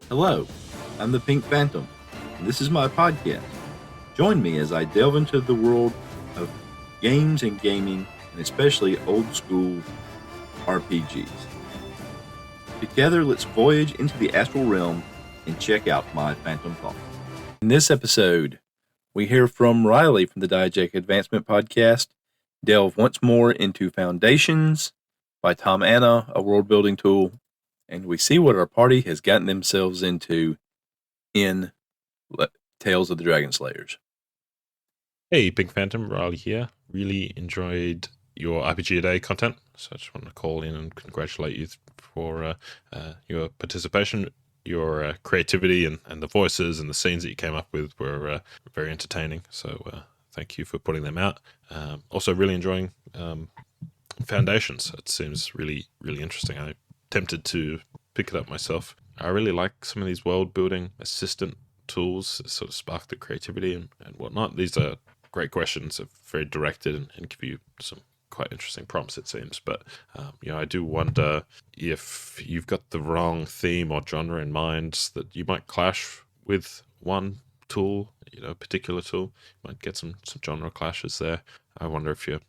Hello, I'm the Pink Phantom, and this is my podcast. Join me as I delve into the world of games and gaming, and especially old school RPGs. Together, let's voyage into the astral realm and check out my Phantom Thoughts. In this episode, we hear from Riley from the Diagetic Advancement podcast, delve once more into Foundations by Tom Anna, a world building tool, and we see what our party has gotten themselves into in Tales of the Dragon Slayers. Hey, Pink Phantom, Riley here. Really enjoyed your RPG a Day content, so I just want to call in and congratulate you for your participation. Your creativity and the voices and the scenes that you came up with were very entertaining, so thank you for putting them out. Also really enjoying Foundations. It seems really, really interesting. I'm tempted to pick it up myself. I really like some of these world building assistant tools that sort of spark the creativity and whatnot. These are great questions, are very directed and give you some quite interesting prompts, it seems. But I do wonder if you've got the wrong theme or genre in mind, that you might clash with one tool, a particular tool. You might get some genre clashes there. I wonder if you're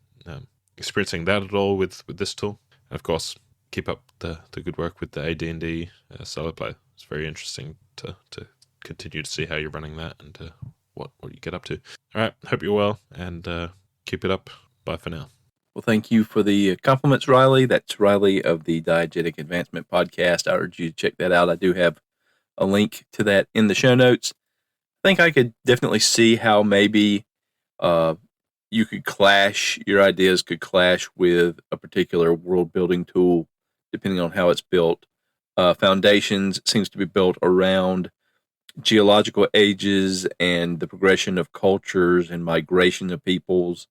experiencing that at all with this tool. And of course, keep up the good work with the AD&D solo play. It's very interesting to continue to see how you're running that and what you get up to. All right, hope you're well, and keep it up. Bye for now. Well, thank you for the compliments, Riley. That's Riley of the Diagetic Advancement podcast. I urge you to check that out. I do have a link to that in the show notes. I think I could definitely see how maybe you could your ideas could clash with a particular world building tool, depending on how it's built. Foundations seems to be built around geological ages and the progression of cultures and migration of peoples.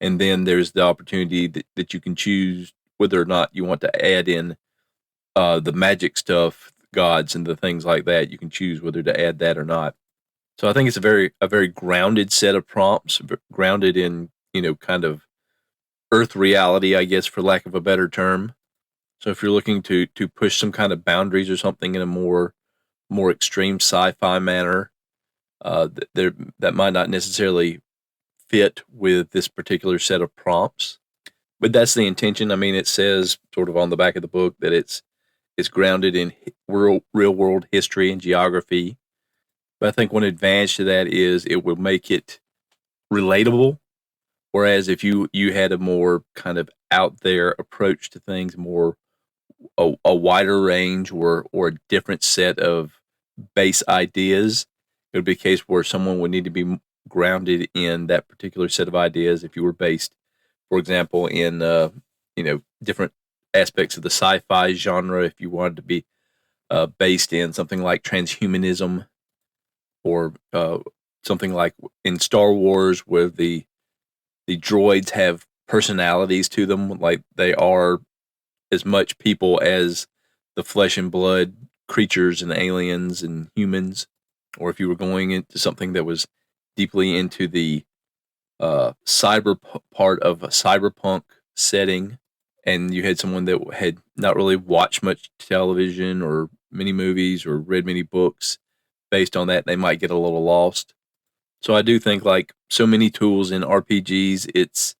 And then there's the opportunity that you can choose whether or not you want to add in the magic stuff, gods and the things like that. You can choose whether to add that or not. So I think it's a very grounded set of prompts, grounded in, kind of earth reality, I guess, for lack of a better term. So if you're looking to push some kind of boundaries or something in a more extreme sci-fi manner, that might not necessarily fit with this particular set of prompts, but that's the intention. I mean, it says sort of on the back of the book that it's grounded in real world history and geography. But I think one advantage to that is it will make it relatable. Whereas if you had a more kind of out there approach to things, more a wider range or a different set of base ideas, it would be a case where someone would need to be grounded in that particular set of ideas. If you were based, for example, in different aspects of the sci-fi genre, if you wanted to be based in something like transhumanism, or something like in Star Wars, where the droids have personalities to them, like they are as much people as the flesh and blood creatures and aliens and humans. Or if you were going into something that was deeply into the cyber part of a cyberpunk setting, and you had someone that had not really watched much television or many movies or read many books, based on that, they might get a little lost. So I do think, like so many tools in RPGs,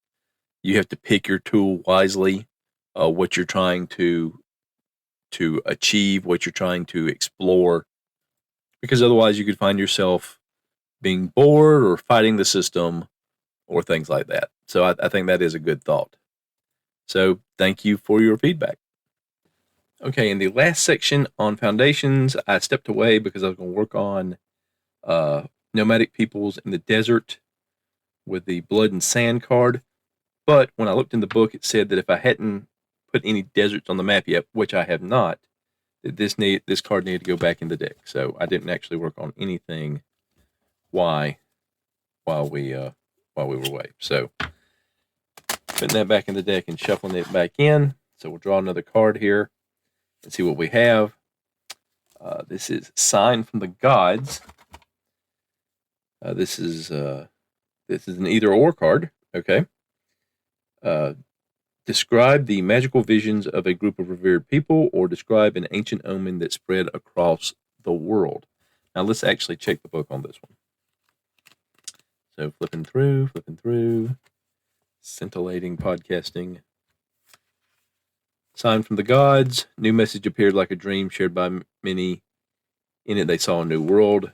you have to pick your tool wisely, what you're trying to achieve, what you're trying to explore, because otherwise you could find yourself being bored or fighting the system or things like that. So I think that is a good thought. So thank you for your feedback. Okay, in the last section on Foundations, I stepped away because I was going to work on nomadic peoples in the desert with the blood and sand card. But when I looked in the book, it said that if I hadn't put any deserts on the map yet, which I have not, that this card needed to go back in the deck. So I didn't actually work on anything while we were away. So putting that back in the deck and shuffling it back in. So we'll draw another card here and see what we have. This is Sign from the Gods. This is an either or card. Okay. Describe the magical visions of a group of revered people, or describe an ancient omen that spread across the world. Now let's actually check the book on this one. So flipping through, scintillating podcasting. Sign from the gods. New message appeared like a dream shared by many. In it, they saw a new world.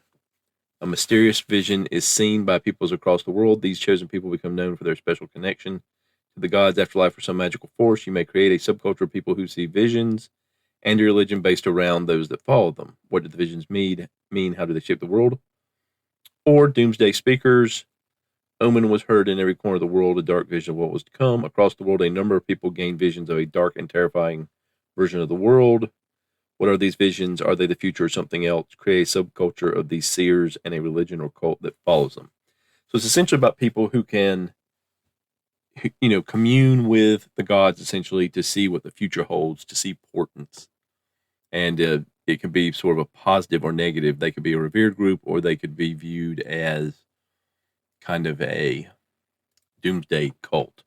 A mysterious vision is seen by peoples across the world. These chosen people become known for their special connection to the gods, afterlife, or some magical force. You may create a subculture of people who see visions and a religion based around those that follow them. What do the visions mean? How do they shape the world? Or doomsday speakers. Omen was heard in every corner of the world, a dark vision of what was to come. Across the world, a number of people gained visions of a dark and terrifying version of the world. What are these visions? Are they the future or something else? Create a subculture of these seers and a religion or cult that follows them. So it's essentially about people who can, commune with the gods, essentially, to see what the future holds, to see portents. And it can be sort of a positive or negative. They could be a revered group, or they could be viewed as kind of a doomsday cult.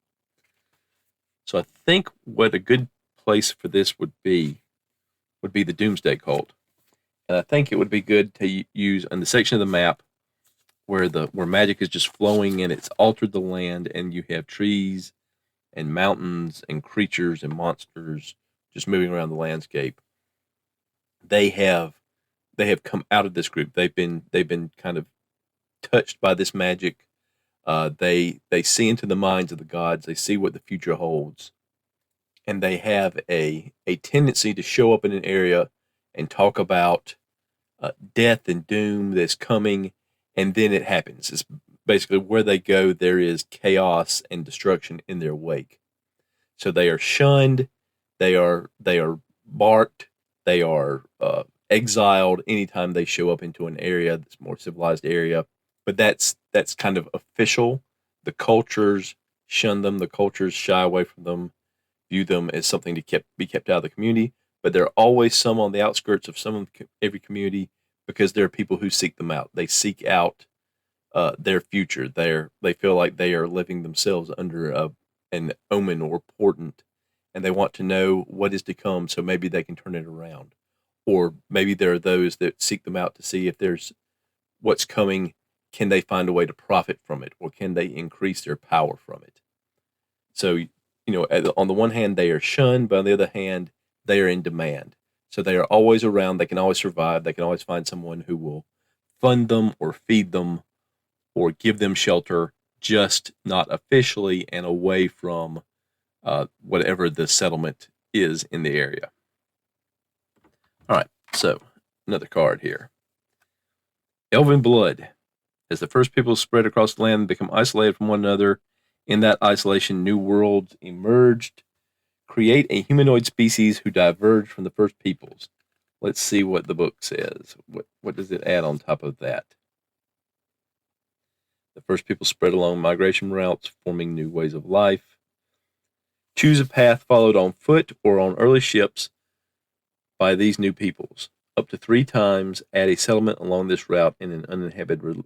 So I think what a good place for this would be the doomsday cult. And I think it would be good to use on the section of the map where magic is just flowing and it's altered the land, and you have trees and mountains and creatures and monsters just moving around the landscape. They have come out of this group. They've been kind of touched by this magic. They see into the minds of the gods. They see what the future holds, and they have a tendency to show up in an area and talk about death and doom that's coming, and then it happens. It's basically where they go, there is chaos and destruction in their wake. So they are shunned, they are barked, they are exiled anytime they show up into an area that's more civilized area. But that's kind of official. The cultures shun them. The cultures shy away from them, view them as something to be kept out of the community. But there are always some on the outskirts of every community, because there are people who seek them out. They seek out their future. They feel like they are living themselves under an omen or portent, and they want to know what is to come, so maybe they can turn it around. Or maybe there are those that seek them out to see if there's what's coming. Can they find a way to profit from it, or can they increase their power from it? So, on the one hand, they are shunned, but on the other hand, they are in demand. So they are always around. They can always survive. They can always find someone who will fund them or feed them or give them shelter, just not officially and away from whatever the settlement is in the area. All right, so another card here. Elven blood. As the first people spread across the land and become isolated from one another, in that isolation, new worlds emerged. Create a humanoid species who diverged from the first peoples. Let's see what the book says. What does it add on top of that? The first people spread along migration routes, forming new ways of life. Choose a path followed on foot or on early ships by these new peoples. Up to 3 times, add a settlement along this route in an uninhabited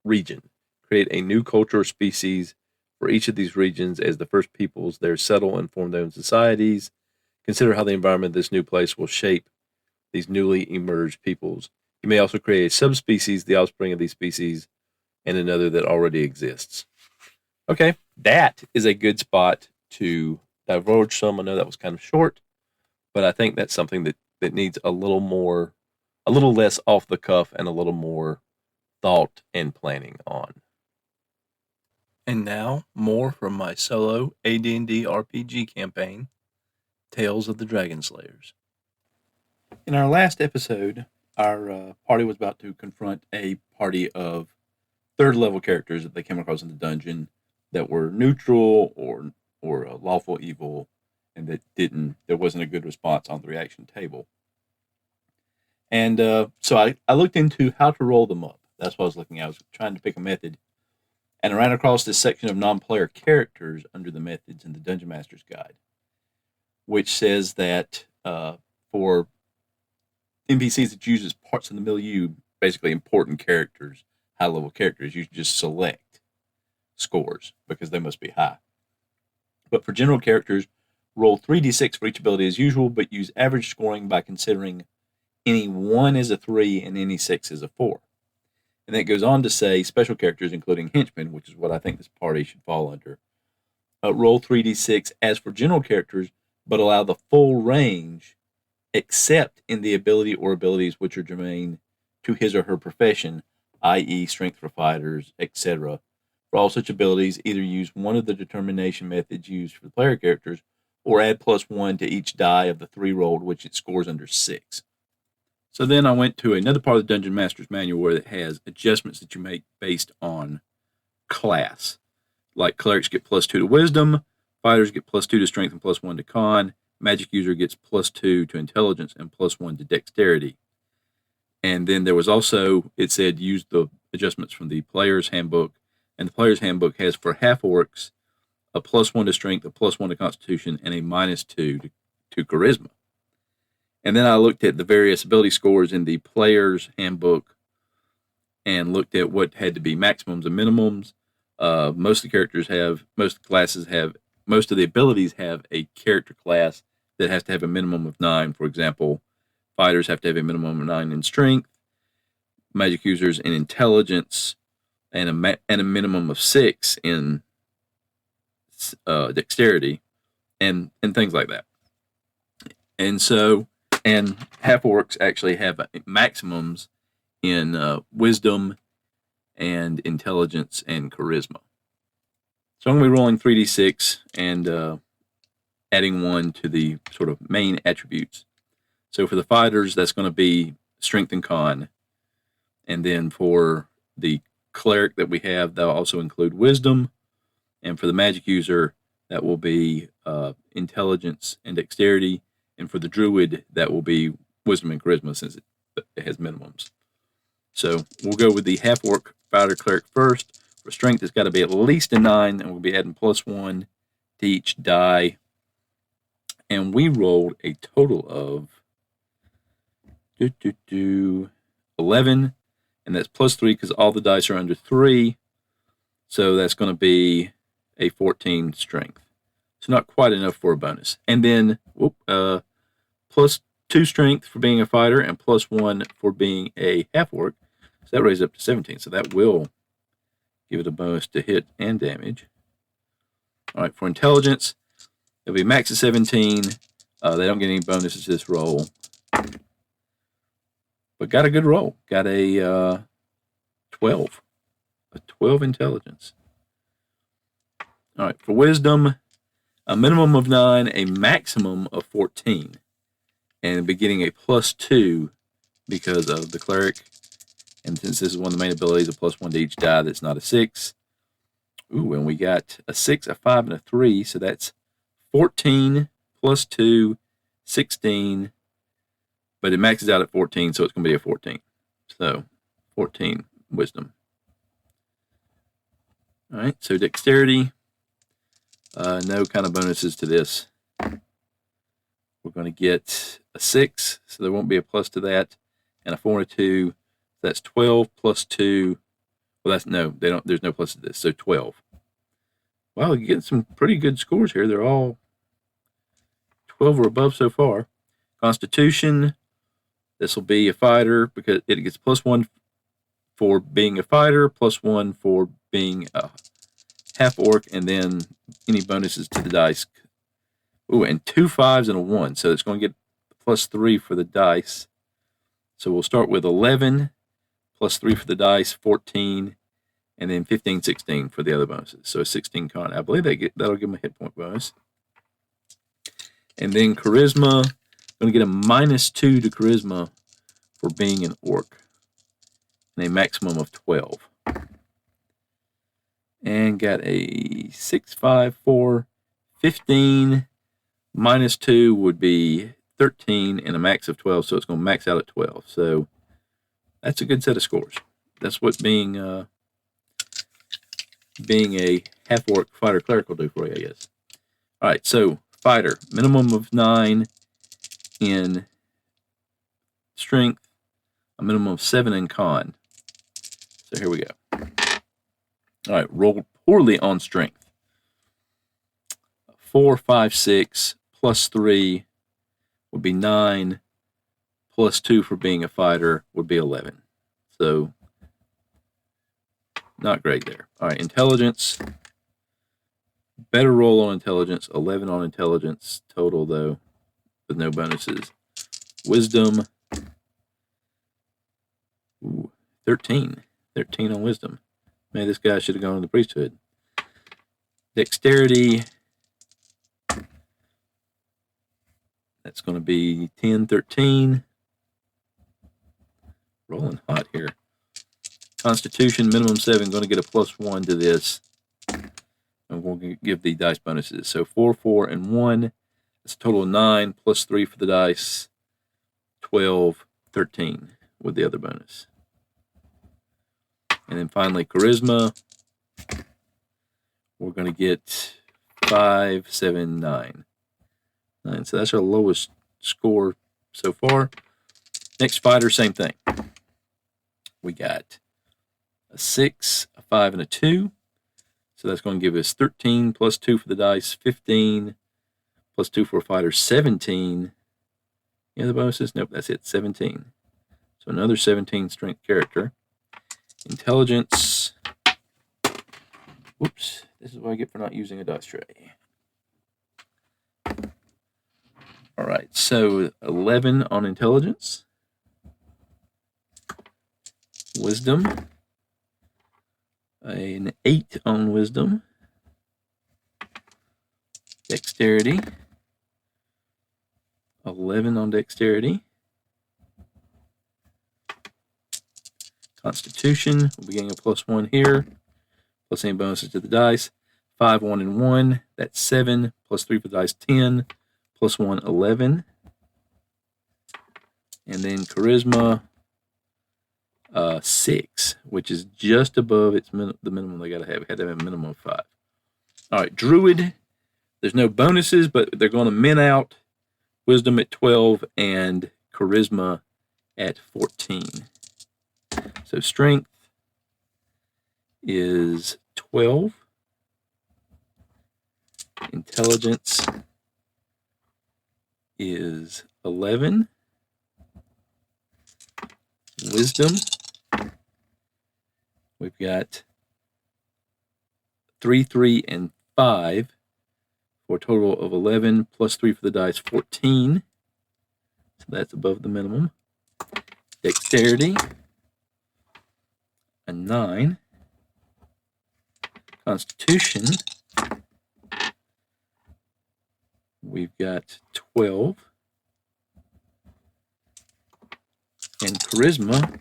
region. Create a new culture or species for each of these regions as the first peoples there settle and form their own societies. Consider how the environment of this new place will shape these newly emerged peoples. You may also create a subspecies, the offspring of these species, and another that already exists. Okay, that is a good spot to divulge some. I know that was kind of short, but I think that's something that needs a little less off the cuff and a little more thought and planning on. And now, more from my solo AD&D RPG campaign, Tales of the Dragon Slayers. In our last episode, our party was about to confront a party of third-level characters that they came across in the dungeon that were neutral or lawful evil, and that there wasn't a good response on the reaction table. And so I looked into how to roll them up. That's what I was looking at. I was trying to pick a method. And I ran across this section of non-player characters under the methods in the Dungeon Master's Guide, which says that for NPCs that uses parts of the milieu, basically important characters, high-level characters, you just select scores because they must be high. But for general characters, roll 3d6 for each ability as usual, but use average scoring by considering any 1 is a 3, and any 6 is a 4. And then it goes on to say special characters, including henchmen, which is what I think this party should fall under. Roll 3d6 as for general characters, but allow the full range, except in the ability or abilities which are germane to his or her profession, i.e., strength for fighters, etc. For all such abilities, either use one of the determination methods used for the player characters, or add +1 to each die of the 3 rolled, which it scores under 6. So then I went to another part of the Dungeon Master's Manual where it has adjustments that you make based on class. Like clerics get +2 to wisdom, fighters get +2 to strength and +1 to con, magic user gets +2 to intelligence and +1 to dexterity. And then there was also, it said use the adjustments from the player's handbook, and the player's handbook has for half orcs a +1 to strength, a +1 to constitution, and a -2 to charisma. And then I looked at the various ability scores in the player's handbook and looked at what had to be maximums and minimums. Most of the classes have, most of the abilities have a character class that has to have a minimum of 9. For example, fighters have to have a minimum of 9 in strength, magic users in intelligence, and a minimum of 6 in dexterity, and things like that. And so, and half orcs actually have maximums in wisdom and intelligence and charisma. So I'm going to be rolling 3d6 and adding 1 to the sort of main attributes. So for the fighters, that's going to be strength and con. And then for the cleric that we have, that'll also include wisdom. And for the magic user, that will be intelligence and dexterity. And for the druid, that will be wisdom and charisma, since it has minimums. So we'll go with the half-orc fighter cleric first. For strength, it's got to be at least a 9, and we'll be adding +1 to each die. And we rolled a total of 11, and that's +3 because all the dice are under 3. So that's going to be a 14 strength. So not quite enough for a bonus. And then +2 strength for being a fighter and +1 for being a half-orc. So that raises up to 17. So that will give it a bonus to hit and damage. All right, for intelligence, it'll be max of 17. They don't get any bonuses to this roll. But got a good roll. Got a 12. A 12 intelligence. All right, for wisdom, a minimum of 9, a maximum of 14. And be getting a +2 because of the cleric. And since this is one of the main abilities, a +1 to each die that's not a 6. Ooh, and we got a 6, a 5, and a 3. So that's 14 +2, 16. But it maxes out at 14, so it's going to be a 14. So 14 wisdom. All right, so dexterity. No kind of bonuses to this. We're going to get a 6, so there won't be a plus to that, and a 4 and a 2. That's 12 +2. Well, that's no, they don't. There's no plus to this, so 12. Wow, you're getting some pretty good scores here. They're all 12 or above so far. Constitution. This will be a fighter because it gets +1 for being a fighter, +1 for being a half-orc, and then any bonuses to the dice. Ooh, and 2 5s and a 1. So it's going to get +3 for the dice. So we'll start with 11, +3 for the dice, 14, and then 15, 16 for the other bonuses. So a 16 con. I believe that'll give them a hit point bonus. And then charisma, going to get a -2 to charisma for being an orc, and a maximum of 12. And got a 6, 5, 4, 15. -2 would be 13 and a max of 12, so it's going to max out at 12. So that's a good set of scores. That's what being a half-orc fighter cleric will do for you, I guess. All right, so fighter, minimum of 9 in strength, a minimum of 7 in con. So here we go. All right, rolled poorly on strength. 4, 5, 6 +3 would be 9, plus 2 for being a fighter would be 11. So, not great there. All right, intelligence. Better roll on intelligence. 11 on intelligence total, though, with no bonuses. Wisdom. Ooh, 13. 13 on wisdom. Maybe this guy should have gone to the priesthood. Dexterity. That's going to be 10, 13. Rolling hot here. Constitution, minimum 7. Going to get a +1 to this. And we'll give the dice bonuses. So 4, 4, and 1. That's a total of 9, plus 3 for the dice. 12, 13 with the other bonus. And then finally, charisma. We're going to get 5, 7, 9. So that's our lowest score so far. Next fighter, same thing. We got a 6, a 5, and a 2. So that's going to give us 13 plus 2 for the dice, 15 plus 2 for a fighter, 17. Any other bonuses? Nope, that's it, 17. So another 17 strength character. Intelligence. Whoops, this is what I get for not using a dice tray. All right, so 11 on intelligence. Wisdom. An 8 on wisdom. Dexterity. 11 on dexterity. Constitution. We'll be getting a +1 here. Plus any bonuses to the dice. 5, 1, and 1. That's 7. Plus 3 for the dice, 10. Plus 1, 11. And then charisma, 6, which is just above the minimum they got to have. Had to have a minimum of 5. All right, druid. There's no bonuses, but they're going to min out wisdom at 12 and charisma at 14. So strength is 12. Intelligence is 11. Wisdom, we've got 3, 3, and 5 for a total of 11 plus 3 for the dice, 14. So that's above the minimum. Dexterity, a 9. Constitution, we've got 12. And charisma,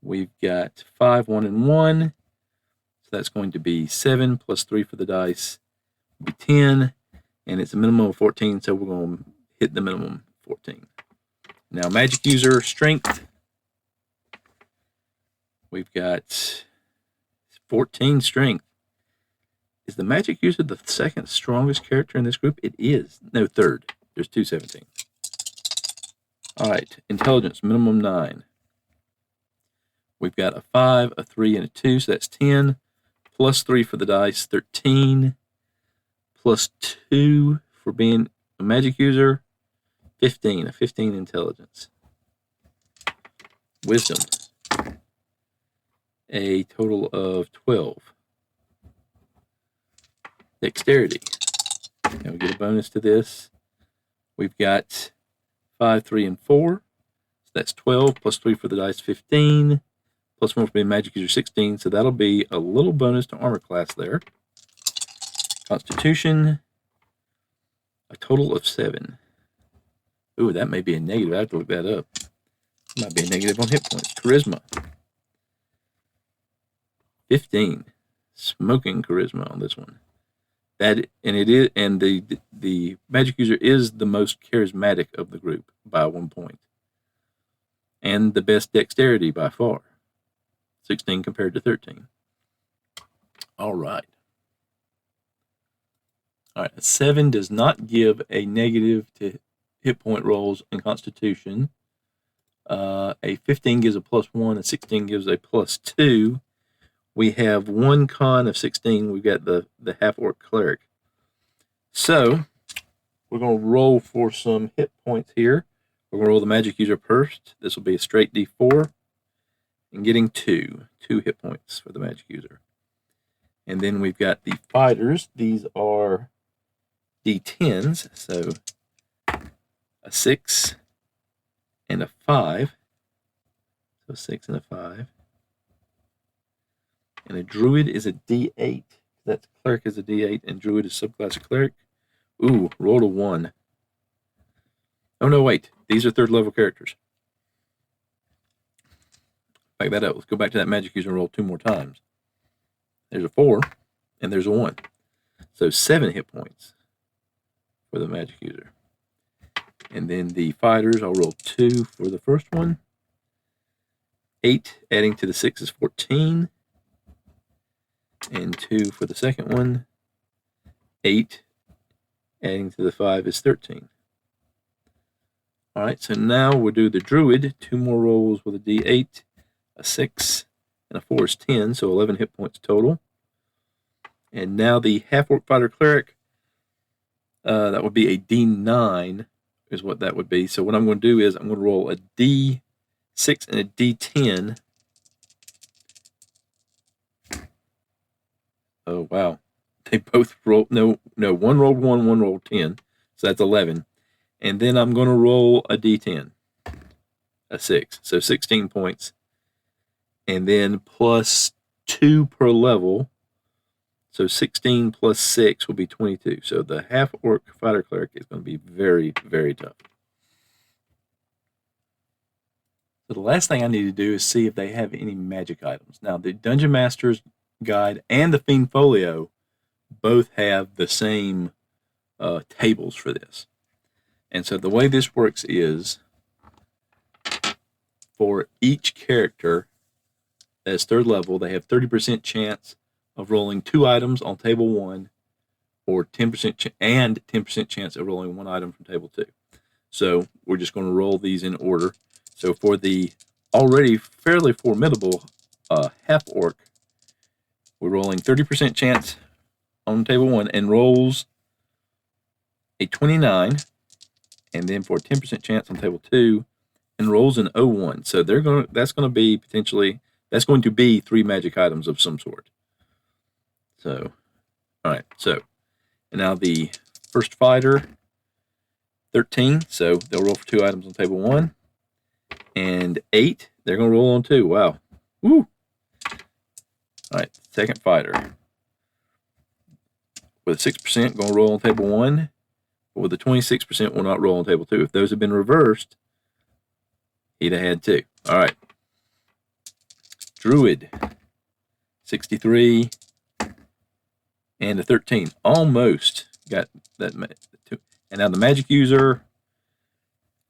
we've got 5, 1, and 1. So that's going to be 7 plus 3 for the dice, will be 10. And it's a minimum of 14, so we're going to hit the minimum 14. Now, magic user strength, we've got 14 strength. Is the magic user the second strongest character in this group? It is. No, third. There's 2 17. All right, intelligence, minimum 9. We've got a 5, a 3, and a 2, so that's 10. Plus 3 for the dice, 13. Plus 2 for being a magic user, 15. A 15 intelligence. Wisdom, a total of 12. Dexterity, now we get a bonus to this. We've got 5, 3, and 4. So that's 12 plus 3 for the dice, 15. Plus 1 for being magic user, 16. So that'll be a little bonus to armor class there. Constitution, a total of 7. Ooh, that may be a negative. I have to look that up. It might be a negative on hit points. Charisma, 15. Smoking charisma on this one. That, and it is, and the magic user is the most charismatic of the group by 1 point, and the best dexterity by far, 16 compared to 13. All right. All right. A 7 does not give a negative to hit point rolls in Constitution. A 15 gives a +1. A 16 gives a +2. We have 1 con of 16. We've got the half-orc cleric. So we're going to roll for some hit points here. We're going to roll the magic user first. This will be a straight D4. And getting 2 hit points for the magic user. And then we've got the fighters. These are D10s. So a 6 and a 5. So 6 and a 5. And a druid is a D8. That cleric is a D8, and druid is subclass cleric. Ooh, rolled a 1. Oh, no, wait. These are third level characters. Back that up. Let's go back to that magic user and roll 2 more times. There's a 4, and there's a 1. So 7 hit points for the magic user. And then the fighters, I'll roll 2 for the first one. 8 adding to the 6 is 14. And 2 for the second one. 8 adding to the 5 is 13. All right, so now we'll do the druid. 2 more rolls with a D8, a 6, and a 4 is 10, so 11 hit points total. And now the half-orc fighter cleric, that would be a D9 is what that would be. So what I'm going to do is I'm going to roll a D6 and a D10. Oh, wow. They both rolled, no, one rolled 1, one rolled 10. So that's 11. And then I'm going to roll a D10, a 6. So 16 points. And then plus 2 per level. So 16 plus 6 will be 22. So the half-orc fighter cleric is going to be very, very tough. So the last thing I need to do is see if they have any magic items. Now, the Dungeon Master's Guide and the Fiend Folio both have the same tables for this. And so the way this works is for each character that's third level, they have 30% chance of rolling 2 items on table 1 or 10% and 10% chance of rolling 1 item from table 2. So we're just going to roll these in order. So for the already fairly formidable half-orc, we're rolling 30% chance on table 1 and rolls a 29, and then for a 10% chance on table 2 and rolls an 01. So that's going to be 3 magic items of some sort. So, all right. So, and now the first fighter, 13. So they'll roll for 2 items on table 1, and 8. They're going to roll on 2. Wow. Woo. All right. Second fighter with 6% going to roll on table 1. But with the 26% will not roll on table 2. If those had been reversed, he'd have had 2. All right. Druid, 63 and a 13. Almost got that. And now the magic user,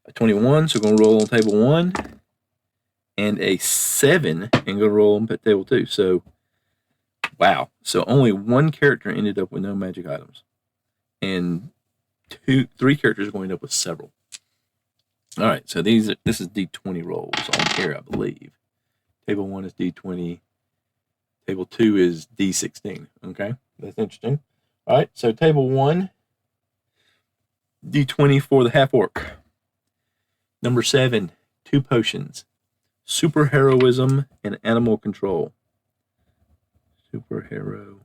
a 21, so going to roll on table 1, and a 7, and going to roll on table 2. So, wow. So only 1 character ended up with no magic items. And 3 characters are going to end up with several. All right, so this is D20 rolls on here, I believe. Table 1 is D20. Table 2 is D16. Okay, that's interesting. All right, so table 1, D20 for the half-orc. Number 7, 2 potions. Superheroism and animal control. Superhero,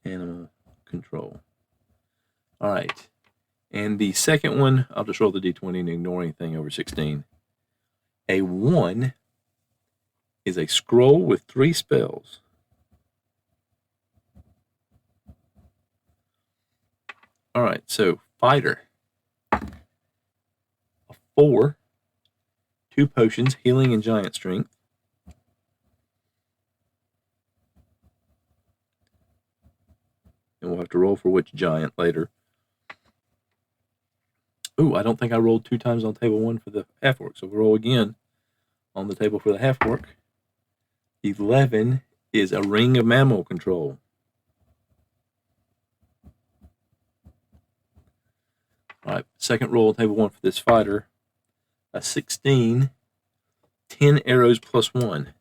animal control. All right. And the second one, I'll just roll the D20 and ignore anything over 16. A 1 is a scroll with 3 spells. All right, so fighter. A 4, 2 potions, healing and giant strength. And we'll have to roll for which giant later. Ooh, I don't think I rolled 2 times on table 1 for the half-orc, so we'll roll again on the table for the half-orc. 11 is a ring of mammal control. All right, second roll on table 1 for this fighter. A 16, 10 arrows plus 1.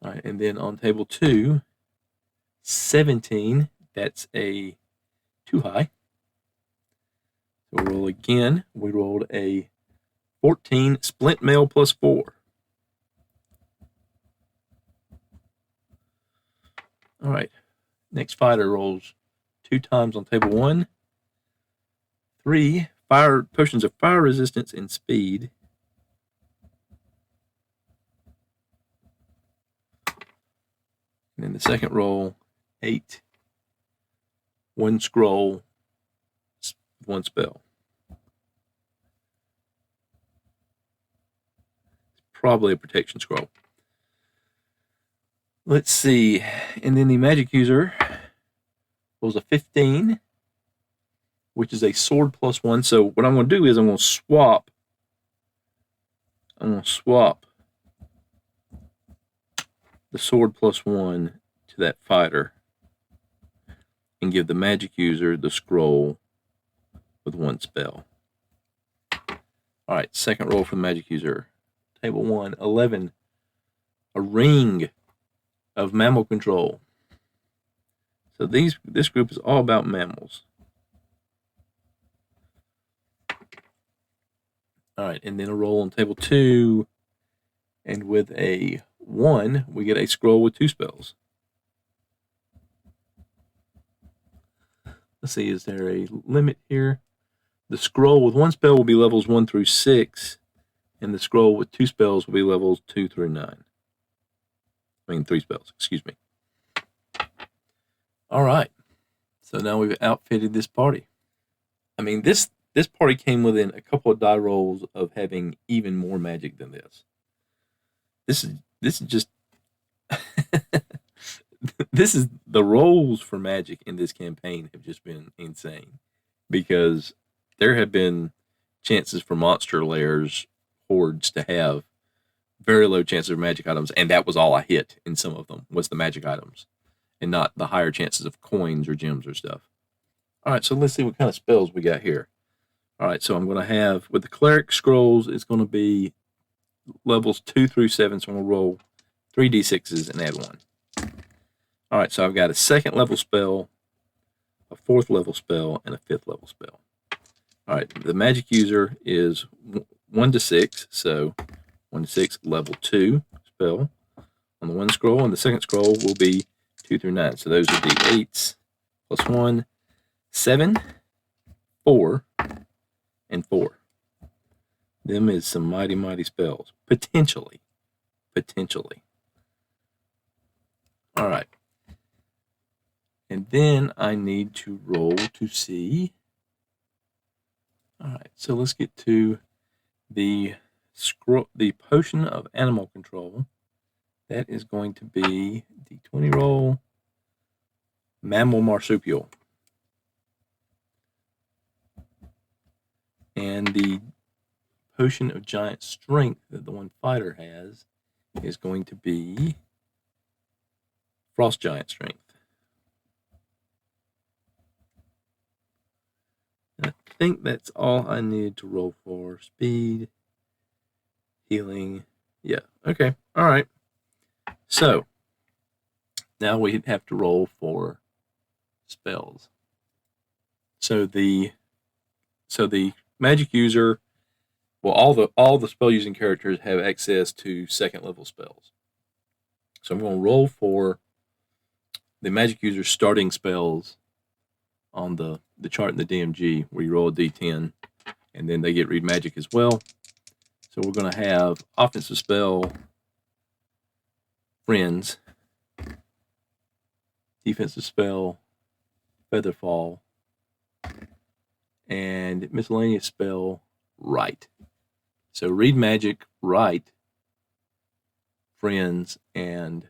All right, and then on table 2, 17, that's a too high. So we'll roll again. We rolled a 14 splint mail plus 4. All right. Next fighter rolls 2 times on table 1. 3 fire potions of fire resistance and speed. And then the second roll, 8. 1 scroll, 1 spell. Probably a protection scroll. Let's see. And then the magic user rolls a 15, which is a sword plus 1. So what I'm going to do is I'm going to swap. The sword plus 1 to that fighter and give the magic user the scroll with 1 spell. All right, second roll for the magic user. Table 1, 11. A ring of mammal control. So this group is all about mammals. All right, and then a roll on table 2, and with a 1, we get a scroll with 2 spells. Let's see, is there a limit here? The scroll with 1 spell will be levels 1 through 6, and the scroll with 2 spells will be levels 2 through 9. 3 spells, excuse me. All right, so now we've outfitted this party. I mean, this party came within a couple of die rolls of having even more magic than this. This is just this is the rolls for magic in this campaign have just been insane, because there have been chances for monster lairs hordes to have very low chances of magic items, and that was all I hit in some of them was the magic items, and not the higher chances of coins or gems or stuff. All right, so let's see what kind of spells we got here. All right, so I'm going to have, with the cleric scrolls, it's going to be levels 2 through 7, so I'm going to roll 3d6s and add 1. All right, so I've got a 2nd level spell, a 4th level spell, and a 5th level spell. All right, the magic user is 1 to 6, so 1 to 6, level 2 spell on the 1 scroll, and the 2nd scroll will be 2 through 9. So those are the 8s plus 1, 7, 4, and 4. Them is some mighty, mighty spells. Potentially. All right. And then I need to roll to see. All right, so let's get to the potion of animal control. That is going to be the 20 roll mammal marsupial. And the potion of giant strength that the one fighter has is going to be frost giant strength. And I think that's all I need to roll for. Speed, healing. Yeah, okay, all right. So now we have to roll for spells. So the magic user, well, all the spell using characters have access to 2nd level spells. So I'm going to roll for the magic user's starting spells on the chart in the DMG, where you roll a d10, and then they get read magic as well. So we're going to have offensive spell, friends, defensive spell, featherfall, and miscellaneous spell, right. So read magic, right, friends, and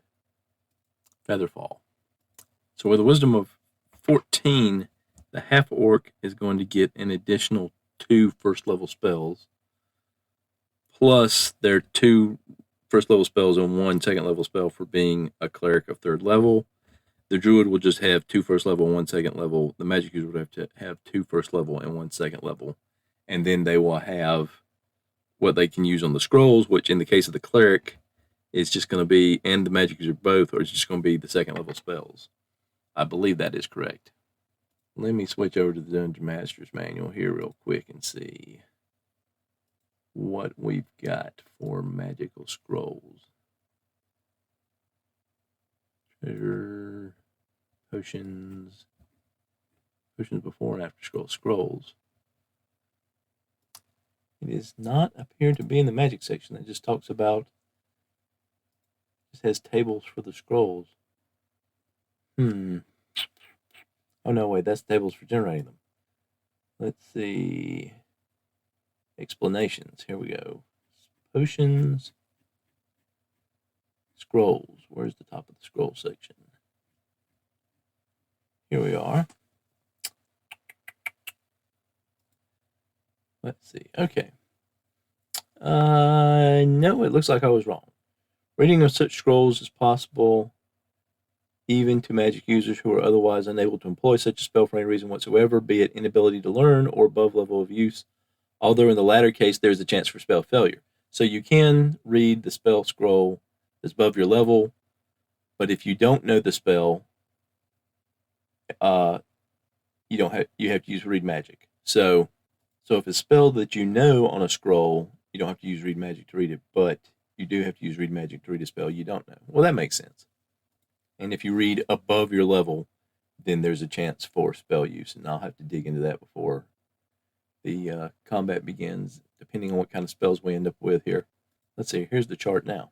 featherfall. So with a wisdom of 14, the half orc is going to get an additional 2 first level spells, plus their 2 first level spells and 1 2nd level spell for being a cleric of 3rd level. The druid will just have 2 first level and 1 2nd level. The magic user would have to have 2 first level and 1 2nd level. And then they will have what they can use on the scrolls, which in the case of the cleric is just going to be, and the magic user both, or it's just going to be the 2nd level spells. I believe that is correct. Let me switch over to the Dungeon Master's Manual here real quick and see what we've got for magical scrolls. Treasure, potions before and after scrolls. It does not appear to be in the magic section. It just talks about, just has tables for the scrolls. Oh no, wait, that's tables for generating them. Let's see. Explanations. Here we go. Potions. Scrolls. Where's the top of the scroll section? Here we are. Let's see. Okay. No, it looks like I was wrong. Reading of such scrolls is possible even to magic users who are otherwise unable to employ such a spell for any reason whatsoever, be it inability to learn or above level of use, although in the latter case there's a chance for spell failure. So you can read the spell scroll that's above your level, but if you don't know the spell, you have to use read magic. So if it's a spell that you know on a scroll, you don't have to use read magic to read it, but you do have to use read magic to read a spell you don't know. Well, that makes sense. And if you read above your level, then there's a chance for spell use, and I'll have to dig into that before the combat begins, depending on what kind of spells we end up with here. Let's see, here's the chart now.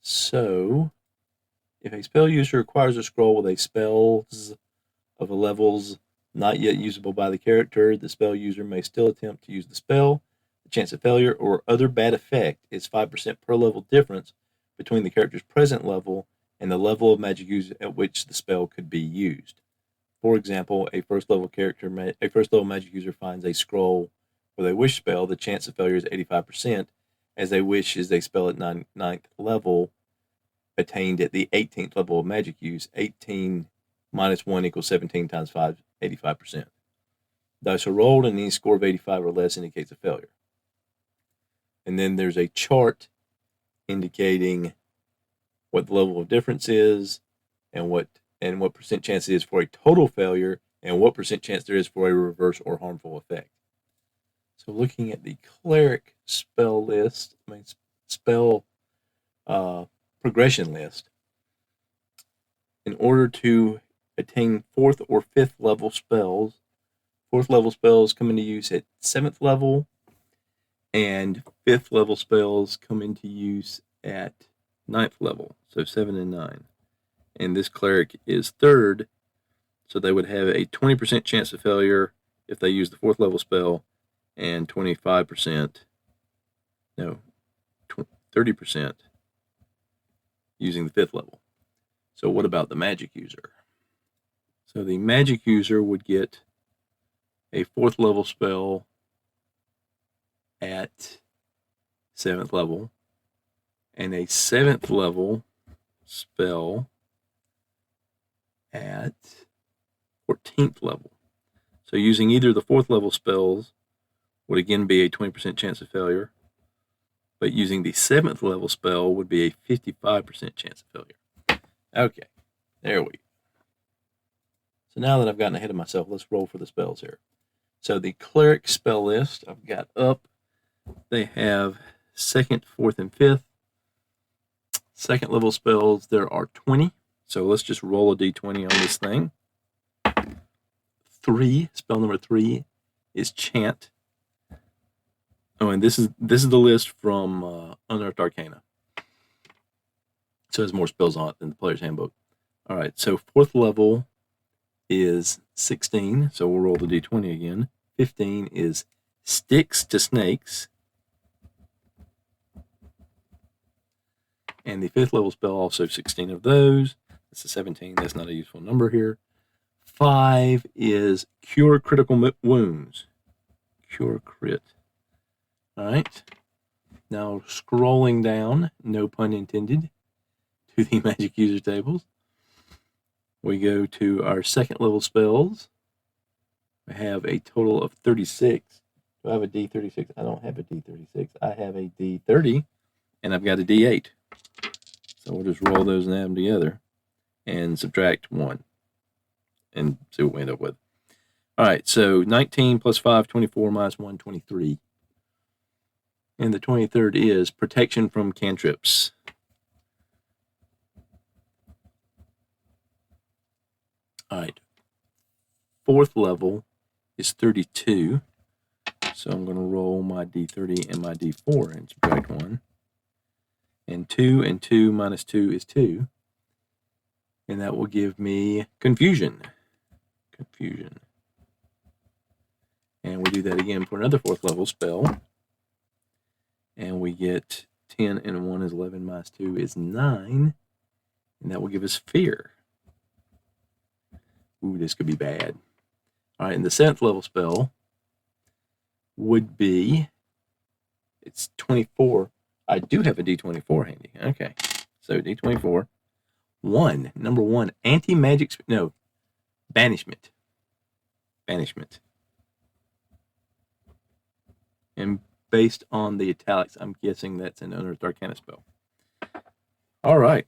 So, if a spell user acquires a scroll with a spells of a levels not yet usable by the character, the spell user may still attempt to use the spell. The chance of failure or other bad effect is 5% per level difference between the character's present level and the level of magic use at which the spell could be used. For example, a first level magic user finds a scroll with a wish spell. The chance of failure is 85%, as a wish is a spell at 9th level attained at the 18th level of magic use. 18 minus 1 equals 17 times 5, 85%. Dice are rolled, and any score of 85 or less indicates a failure. And then there's a chart indicating what the level of difference is, and what percent chance it is for a total failure, and what percent chance there is for a reverse or harmful effect. So looking at the cleric spell list, spell progression list, in order to attain 4th or 5th level spells, 4th level spells come into use at 7th level, and 5th level spells come into use at 9th level, so 7 and 9. And this cleric is 3rd, so they would have a 20% chance of failure if they use the 4th level spell, and 30% using the 5th level. So what about the magic user? So the magic user would get a 4th level spell at 7th level, and a 7th level spell at 14th level. So using either of the 4th level spells would again be a 20% chance of failure, but using the 7th level spell would be a 55% chance of failure. Okay, there we go. So now that I've gotten ahead of myself, let's roll for the spells here. So the cleric spell list I've got up, they have 2nd, 4th, and 5th. 2nd level spells, there are 20. So let's just roll a d20 on this thing. 3, spell number 3 is Chant. Oh, and this is the list from Unearthed Arcana. So it has more spells on it than the player's handbook. All right, so 4th level is 16. So we'll roll the d20 again. 15 is Sticks to Snakes. And the 5th level spell, also 16 of those. That's a 17. That's not a useful number here. 5 is Cure Critical Wounds. Cure Crit. All right. Now scrolling down, no pun intended, to the magic user tables. We go to our 2nd level spells. I have a total of 36. Do I have a D36? I don't have a D36. I have a D30, and I've got a D8. So we'll just roll those and add them together and subtract 1. and see what we end up with. All right, so 19 plus 5, 24 minus 1, 23. And the 23rd is protection from cantrips. All right, 4th level is 32. So I'm going to roll my D30 and my D4 and subtract 1. And 2 and 2 minus 2 is 2. And that will give me confusion. Confusion. And we do that again for another 4th level spell. And we get 10 and 1 is 11 minus 2 is 9. And that will give us fear. Ooh, this could be bad. All right, and the 7th level spell would be, it's 24. I do have a D24 handy. Okay, so D24. Number 1, anti-magic, no, banishment. Banishment. And based on the italics, I'm guessing that's an Unearthed Arcana spell. All right.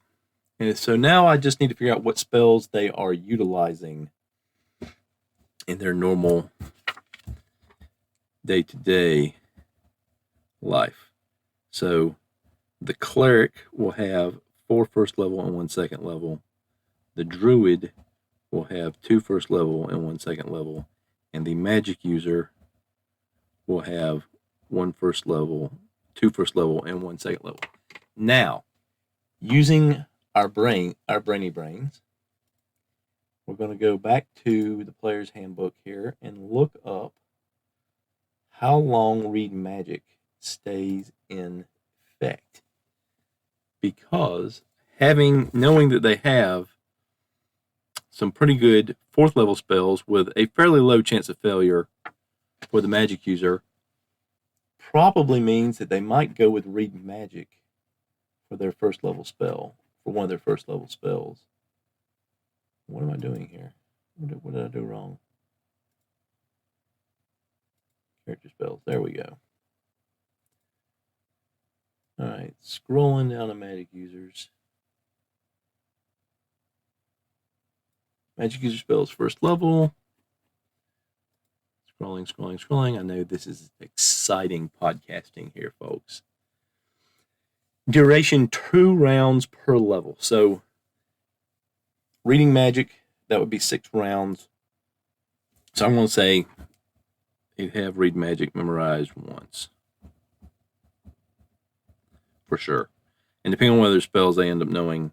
And so now I just need to figure out what spells they are utilizing in their normal day-to-day life. So the cleric will have 4 first level and 1 second level. The druid will have 2 first level and 1 second level. And the magic user will have 1 first level, 2 first level, and 1 second level. Now, using our brainy brains, we're going to go back to the player's handbook here and look up how long Read Magic stays in effect. Because knowing that they have some pretty good 4th level spells with a fairly low chance of failure for the magic user, probably means that they might go with Read Magic for their first level spell, for one of their first level spells. What am I doing here? What did I do wrong? Character spells. There we go. All right, scrolling down to magic users. Magic user spells first level. Scrolling. I know this is exciting podcasting here, folks. Duration 2 rounds per level. So reading magic, that would be 6 rounds. So I'm going to say you'd have read magic memorized once. For sure. And depending on what other spells they end up knowing,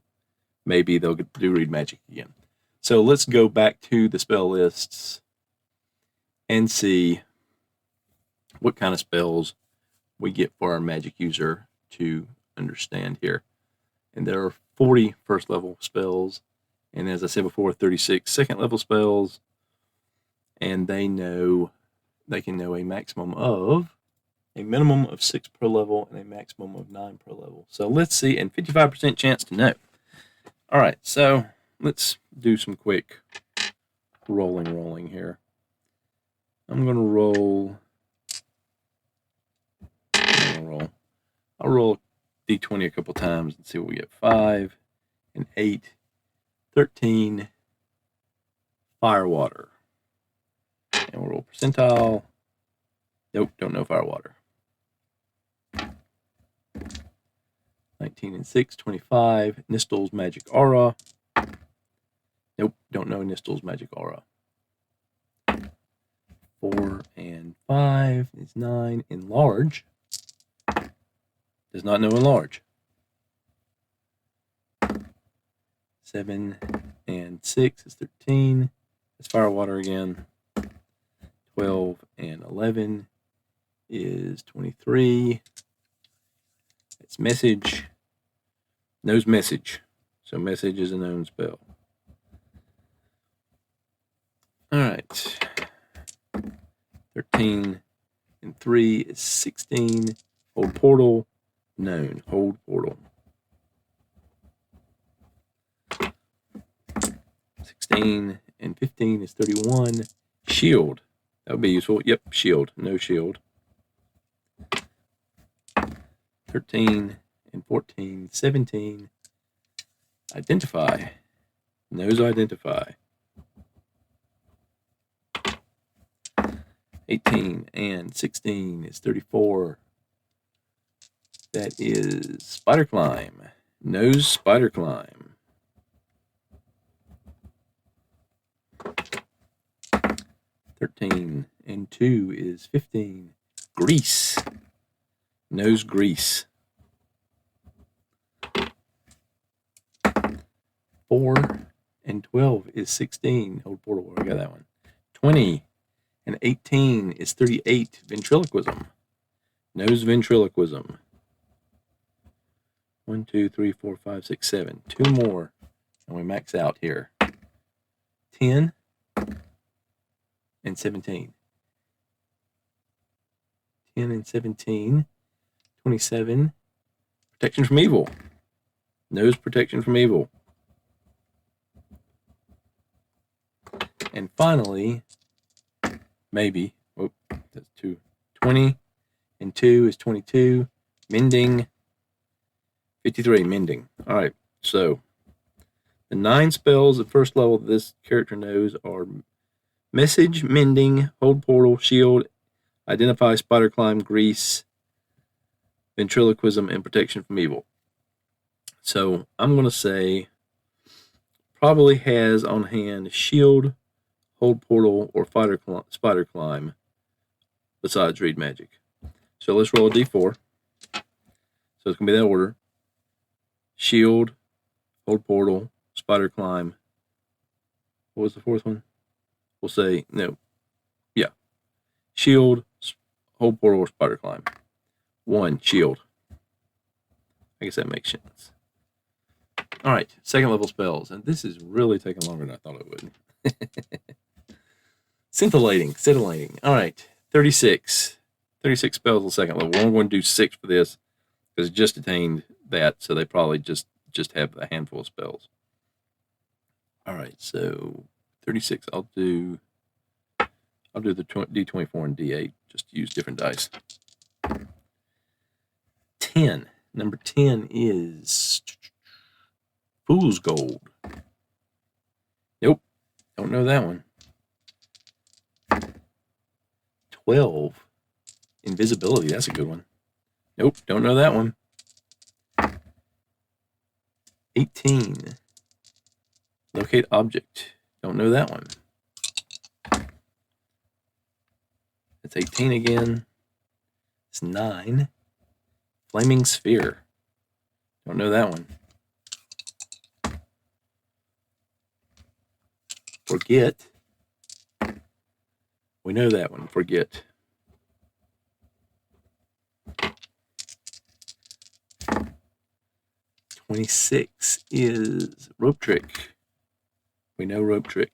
maybe they'll do read magic again. So let's go back to the spell lists and see what kind of spells we get for our magic user to understand here. And there are 40 first level spells, and as I said before, 36 second level spells, and they can know a minimum of 6 per level and a maximum of 9 per level. So let's see, and 55% chance to know. All right, so let's do some quick rolling here. I'm going to roll. I'll roll D20 a couple times and see what we get. 5 and 8, 13, Firewater. And we'll roll percentile. Nope, don't know Firewater. 19 and 6, 25, Nistel's Magic Aura. Nope, don't know Nistel's Magic Aura. 4 and 5 is 9. Enlarge. Does not know Enlarge. 7 and 6 is 13. It's Firewater again. 12 and 11 is 23. It's Message. Knows Message. So Message is a known spell. All right. 13 and 3 is 16. Hold Portal. Known. Hold Portal. 16 and 15 is 31. Shield. That would be useful. Yep, Shield. No Shield. 13 and 14, 17. Identify. Knows Identify. 18 and 16 is 34. That is Spider Climb. Nose Spider Climb. 13 and 2 is 15. Grease. Nose Grease. 4 and 12 is 16. Hold portal, I got that one. 20 and 18 is 38. Ventriloquism. Nose Ventriloquism. 1, 2, 3, 4, 5, 6, 7. 2 more, and we max out here. 10 and 17. 10 and 17. 27. Protection from Evil. Nose Protection from Evil. And finally, maybe, that's 2. 20 and 2 is 22. Mending. 53, Mending. All right, so the 9 spells at first level that this character knows are Message, Mending, Hold Portal, Shield, Identify, Spider Climb, Grease, Ventriloquism, and Protection from Evil. So I'm going to say probably has on hand Shield, Hold Portal, or Spider Climb, besides Read Magic. So let's roll a d4. So it's going to be that order. Shield, Hold Portal, Spider Climb. What was the fourth one? We'll say, no. Yeah. Shield, Hold Portal, or Spider Climb. 1, Shield. I guess that makes sense. All right, second level spells. And this is really taking longer than I thought it would. Scintillating. All right, 36. 36 spells on second level. We're going to do 6 for this because it just attained that, so they probably just have a handful of spells. All right, so 36. I'll do the D24 and D8. Just use different dice. 10. Number 10 is Fool's Gold. Nope, don't know that one. 12. Invisibility. That's a good one. Nope, don't know that one. 18. Locate Object. Don't know that one. It's 18 again. It's 9. Flaming Sphere. Don't know that one. Forget. We know that one. Forget. 26 is Rope Trick. We know Rope Trick.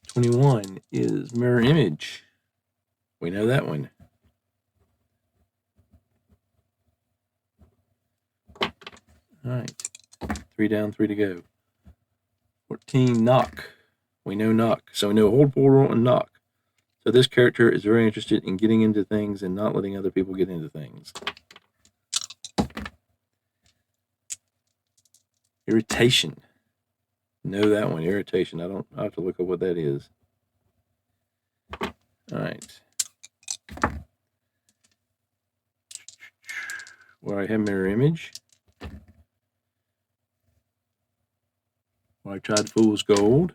21 is Mirror Image. We know that one. All right. 3 down, 3 to go. 14, Knock. We know Knock. So we know Hold Portal and Knock. So this character is very interested in getting into things and not letting other people get into things. Irritation. Know that one. Irritation. I have to look up what that is. All right. Where I have Mirror Image. Where I tried Fool's Gold.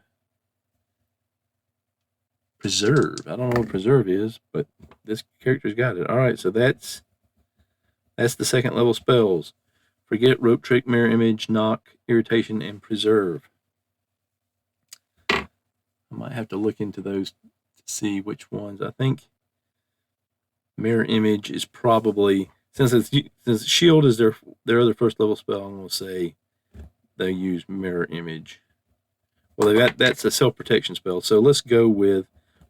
Preserve. I don't know what Preserve is, but this character's got it. All right, so that's the second level spells. Forget, Rope Trick, Mirror Image, Knock, Irritation, and Preserve. I might have to look into those to see which ones. I think Mirror Image is probably, since Shield is their other first level spell, I'm going to say they use Mirror Image. Well, that's a self-protection spell. So let's go with,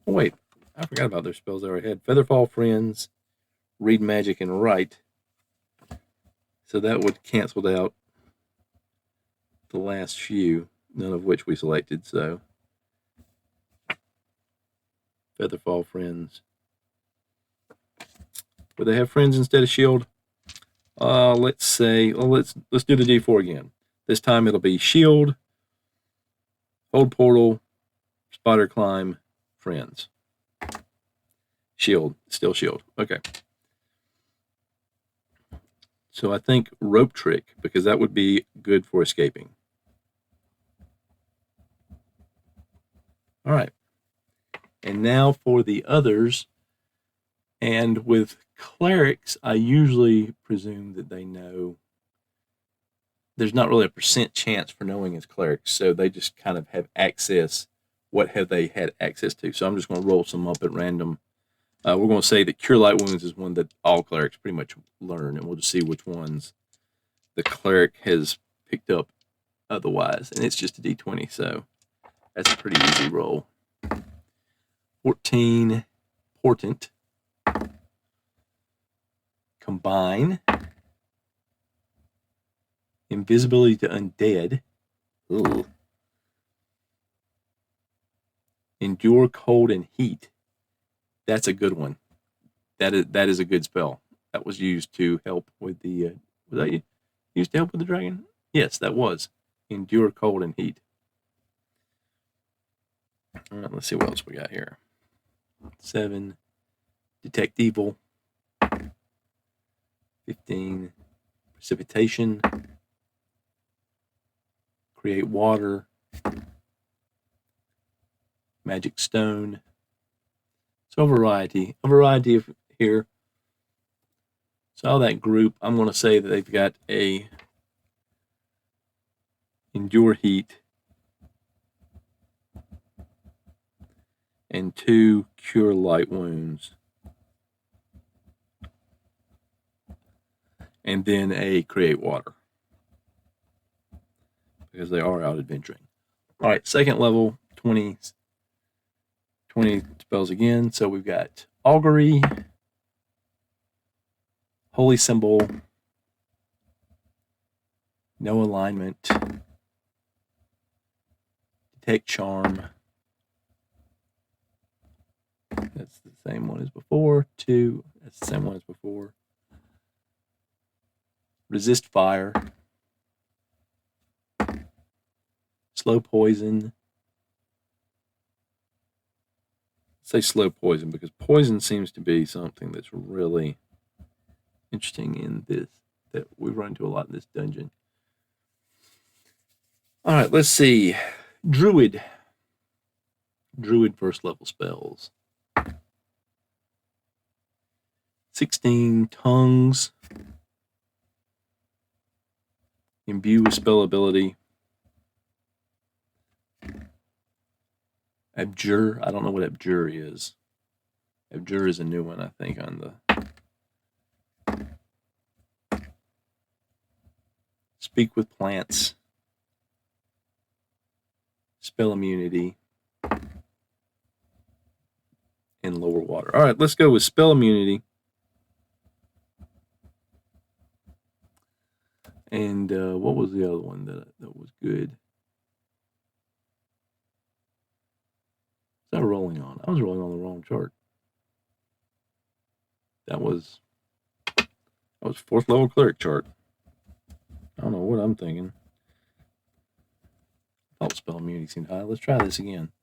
oh wait, I forgot about their spells I already had. Featherfall Friends, Read Magic, and Write. So that would cancel out the last few, none of which we selected. So Featherfall Friends. Would they have Friends instead of Shield? Let's say, let's do the D4 again. This time it'll be Shield, Hold portal, spider climb, friends. Shield, still shield. Okay. So I think rope trick, because that would be good for escaping. All right. And now for the others. And with clerics, I usually presume that they know. There's not really a percent chance for knowing as clerics, so they just kind of have access. What have they had access to? So I'm just going to roll some up at random. We're going to say that Cure Light Wounds is one that all clerics pretty much learn, and we'll just see which ones the cleric has picked up otherwise. And it's just a d20, so that's a pretty easy roll. 14, Portent. Combine. Invisibility to undead. Ooh. Endure cold and heat. That's a good one. That is a good spell. That was used to help with the. Was that used to help with the dragon? Yes, that was. Endure cold and heat. All right, let's see what else we got here. 7. Detect evil. 15. Precipitation. Create water. Magic stone. So a variety of here. So all that group, I'm going to say that they've got a endure heat and 2 cure light wounds, and then a create water, because they are out adventuring. All right, second level, 20 spells again. So we've got augury, holy symbol, no alignment, detect charm. That's the same one as before. 2. That's the same one as before. Resist fire. Slow poison. Say slow poison because poison seems to be something that's really interesting in this, that we run into a lot in this dungeon. All right, let's see. Druid first level spells. 16 tongues. Imbue with spell ability. Abjure. I don't know what abjure is. Abjure is a new one, I think, on the speak with plants. Spell immunity. And lower water. All right, let's go with spell immunity. And what was the other one that was good? Was I rolling on? I was rolling on the wrong chart. That was 4th level cleric chart. I don't know what I'm thinking. Oh, spell immunity seemed high. Let's try this again.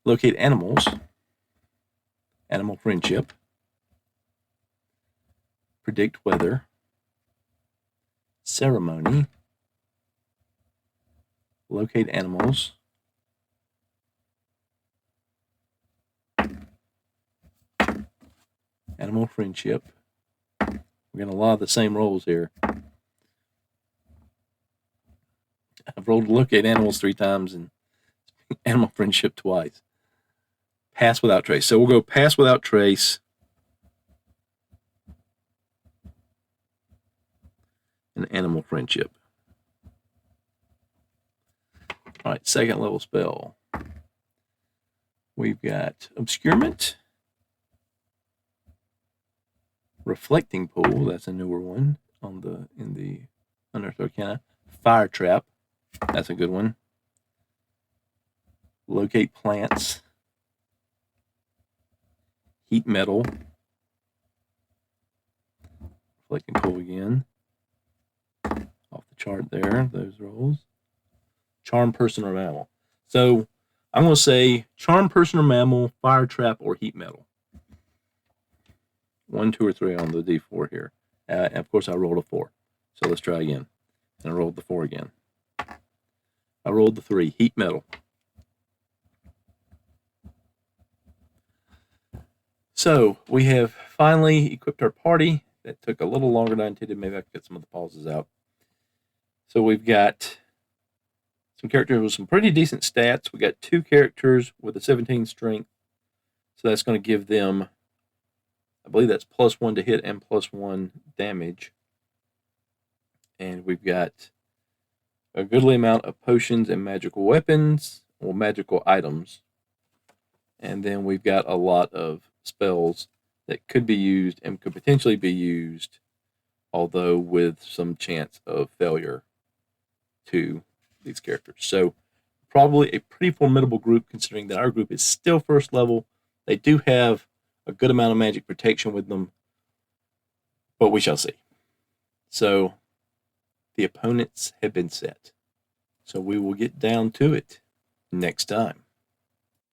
Locate animals. Animal friendship. Predict weather. Ceremony. Locate animals. Animal friendship. We're getting a lot of the same rolls here. I've rolled locate animals 3 times and animal friendship twice. Pass without trace. So we'll go pass without trace. And animal friendship. All right, second level spell. We've got obscurement. Reflecting pool, that's a newer one in the Unearthed Arcana. Fire trap, that's a good one. Locate plants. Heat metal. Reflecting pool again. Off the chart there, those rolls. charm person or mammal. So I'm going to say charm person or mammal, fire trap, or heat metal. 1, 2, or 3 on the D4 here. And of course, I rolled a 4. So let's try again. And I rolled the 4 again. I rolled the 3, heat metal. So we have finally equipped our party. That took a little longer than I intended. Maybe I could get some of the pauses out. So we've got some characters with some pretty decent stats. We got 2 characters with a 17 strength. So that's going to give them, I believe that's +1 to hit and +1 damage. And we've got a goodly amount of potions and magical weapons, or magical items. And then we've got a lot of spells that could be used and could potentially be used, although with some chance of failure to these characters. So probably a pretty formidable group, considering that our group is still first level. They do have a good amount of magic protection with them, but we shall see. So the opponents have been set. So we will get down to it next time.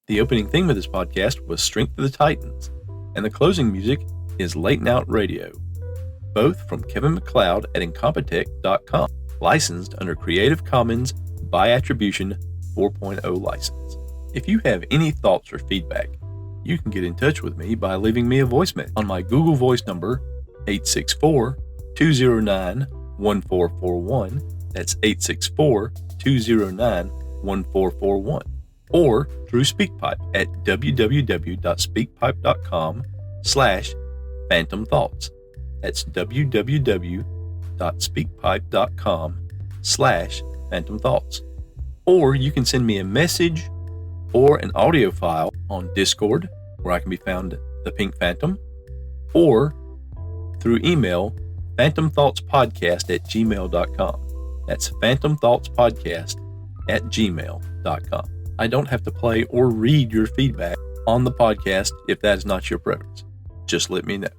The opening theme of this podcast was Strength of the Titans, and the closing music is Late Night Radio, both from Kevin MacLeod at Incompetech.com, licensed under Creative Commons by Attribution 4.0 license. If you have any thoughts or feedback, you can get in touch with me by leaving me a voice message on my Google Voice number, 864-209-1441. That's 864-209-1441. Or through SpeakPipe at www.speakpipe.com/Phantom Thoughts. That's www.speakpipe.com/Phantom Thoughts. Or you can send me a message or an audio file on Discord, where I can be found the Pink Phantom, or through email, phantomthoughtspodcast@gmail.com. That's phantomthoughtspodcast@gmail.com. I don't have to play or read your feedback on the podcast if that is not your preference. Just let me know.